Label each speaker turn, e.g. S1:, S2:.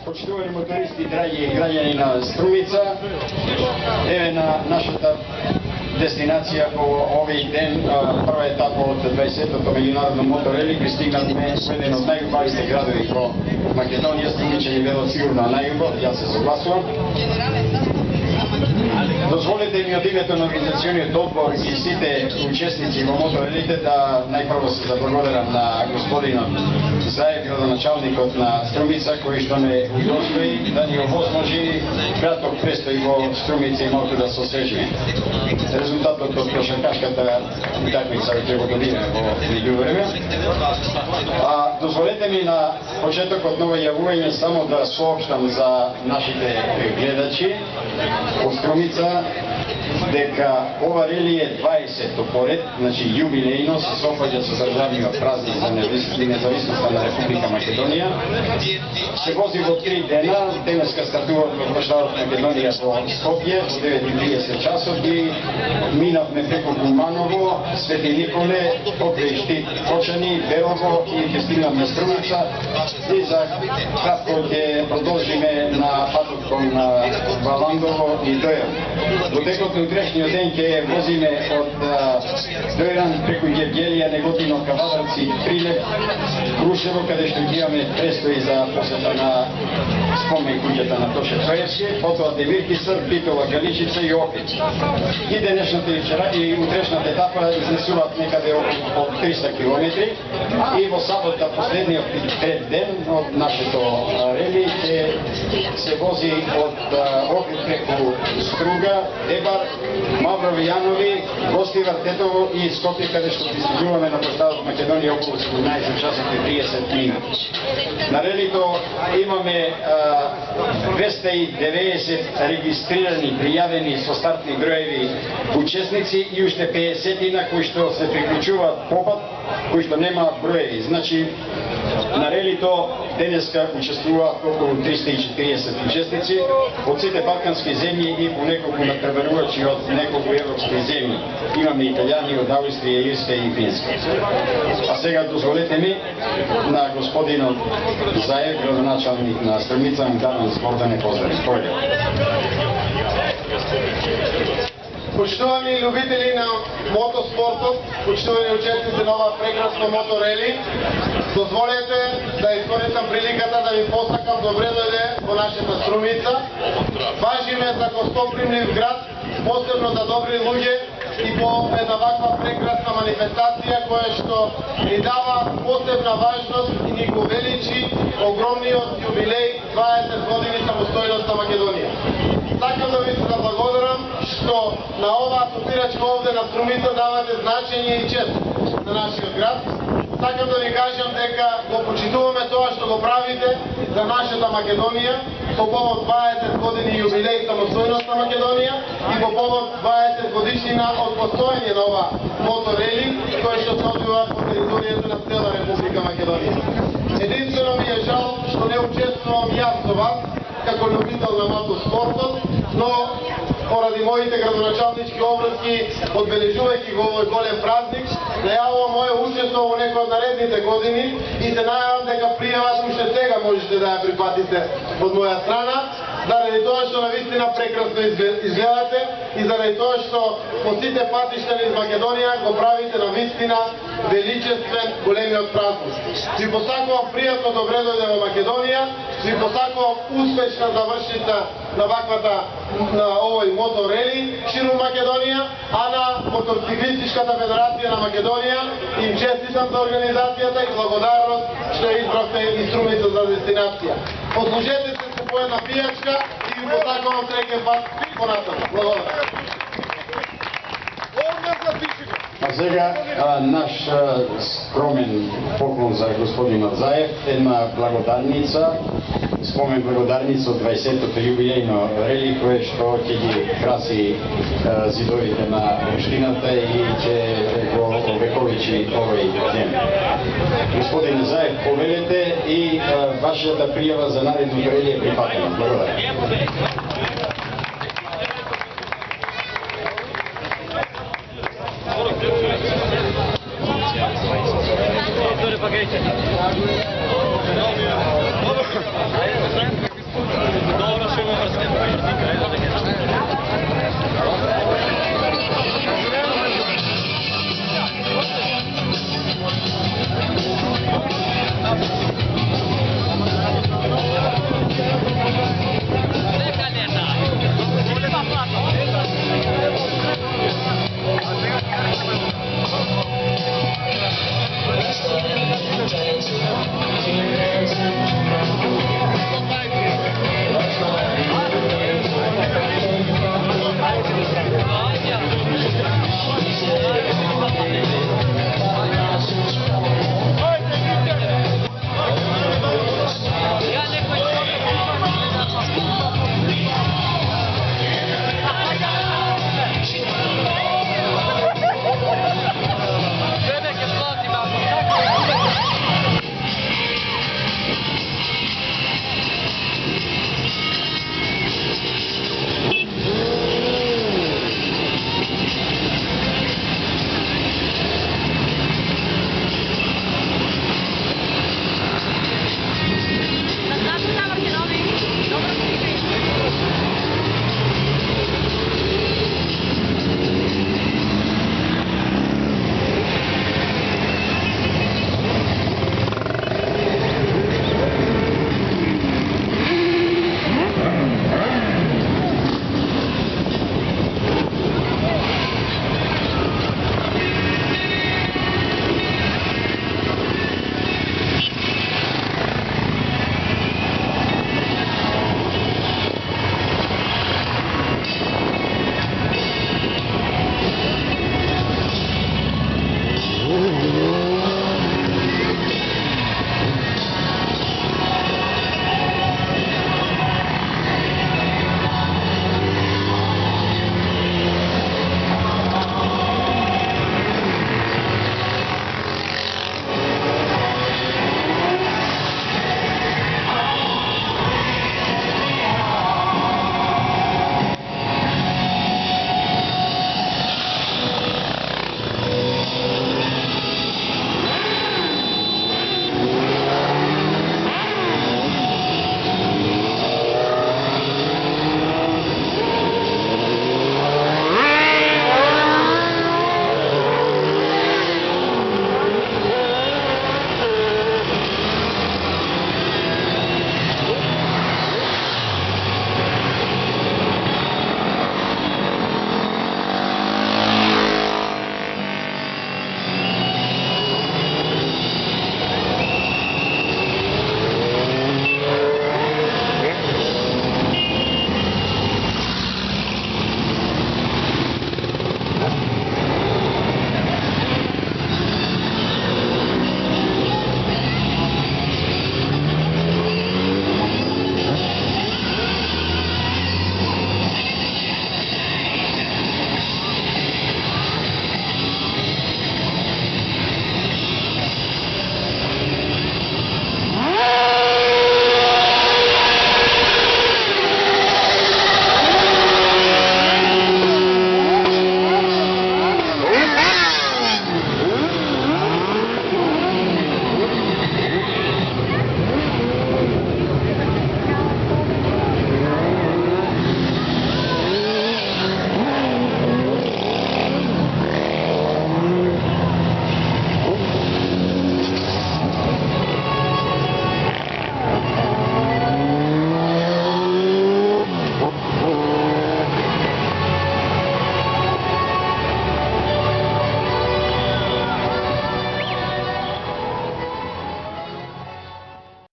S1: Почитувани мотористи, драги граѓани на Струмица, еве на нашата дестинација по овој ден, прва етапа од 20-тото меѓународно моторели, пристигнавме во еден од најубавите градови во Македонија. Струмица ни вело сигурно најубав, јас се согласувам. Дозволете ми од името на организациониот одбор и сите учесници во моторелите да најпрво се заблагодарам на господинот Заев, градоначалникот на Струмица, кој што ме удостои да ни овозможи краток престој во Струмица и малку да се освежиме. Резултатот од кошаркашката утакмица ќе го добиеме во меѓувреме. Дозволете ми на почетокот на ова јавување само да соопштам за нашите гледачи од Струмица дека ова рели е 20-то поред, значи јубилејно, се софаѓа со државниот празник за независноста на Република Македонија. Се вози во 3 дена, денеска стартува од площадот Македонија во Скопје во 9:30 часот и минавме преку Куманово, Свети Николе, покрај Штип Кочани, Белово и ќе стигнаме Струмица и за кратко ќе продолжиме на патот кон Валандово и Дојан. Во текот на утрешниот ден ќе возиме од Дојран преку Гевгелија, Неготино, Кавадарци, Прилеп, Крушево, каде што ќе имаме престои за посета на спомен куќата на Тоше Троевски, потоа Девиркисар, Битова, Галичица и Охрид. И денешната и утрешната етапа изнесуваат некаде околу 300 километри и во сабота, последниот трет ден од нашето рели, ќе се вози од Охрид преку Струга, Дебар, Маврови Јанови, Гостивар, Тетово и Скопје, каде што пристигуваме на площадот Македонија околу 17 часот и 30 минути. На релито имаме 290 регистрирани, пријавени со стартни броеви учесници и уште 50 кои што се приклучуваат попат, кои што немаат броеви. Значи, на релито денеска учествуваат околу 340 учесници од сите балкански земји и по неколку натпреварувачи од неколку европски земји. Имаме италијани од Австрија, Ирска и Финска. А сега дозволете ми на господинот Заев, градоначалник на Струмица, давам збор да не поздрави.
S2: Почитувани љубители на мотоспортот, почитувани учесници на ова прекрасно моторели, дозволете да искористам приликата да ви посакам добре дојде во нашата Струмица. Важиме за гостопримлив град, посебно за добри луѓе и по една ваква прекрасна манифестација која што ни дава посебна важност и ни го величи огромниот јубилеј 20 години самостојност на Македонија. Сакам да ви се заблагодарам што на оваа асоцирачка овде на Струмица давате значење и чест на нашиот град. Сакам да ви кажам дека го почитуваме тоа што го правите за нашата Македонија по повод 20 години јубилеј самостојност на Македонија и по повод 20 годишнина од постоење на ова моторели кој што се одвива по територијата на цела Република Македонија. Единствено ми е жал што не учествувам јас со вас како љубител на мотоспортот, но поради моите градоначалнички обврски, одбележувајќи го овој голем празник, најавувам моје учество во некој од наредните години и се најавам дека пријавата уште сега можете да ја прифатите од моја страна, заради тоа што навистина прекрасно изгледате и заради тоа што по сите патишта низ Македонија го правите навистина величествен големиот празник. Ви посакувам пријатно добре дојде во Македонија, ви посакувам успешна завршница на ваквата на овој моторели ширум Македонија, а на Моторциклистичката федерација на Македонија им честитам за организацијата и благодарност што избравте и Струмица за дестинација. Послужете се по една пијачка и ви посакувам среќен пат понатаму. Благодарам.
S1: А сега наш скромен поклон за господинот Заев, една благодарница, спомен благодарница од 20-тото јубилејно рели кое што ќе ги краси зидовите на општината и ќе го овековичи овој ден. Господин Заев, повелете и вашата пријава за наредното рели е прифатена. Благодарам.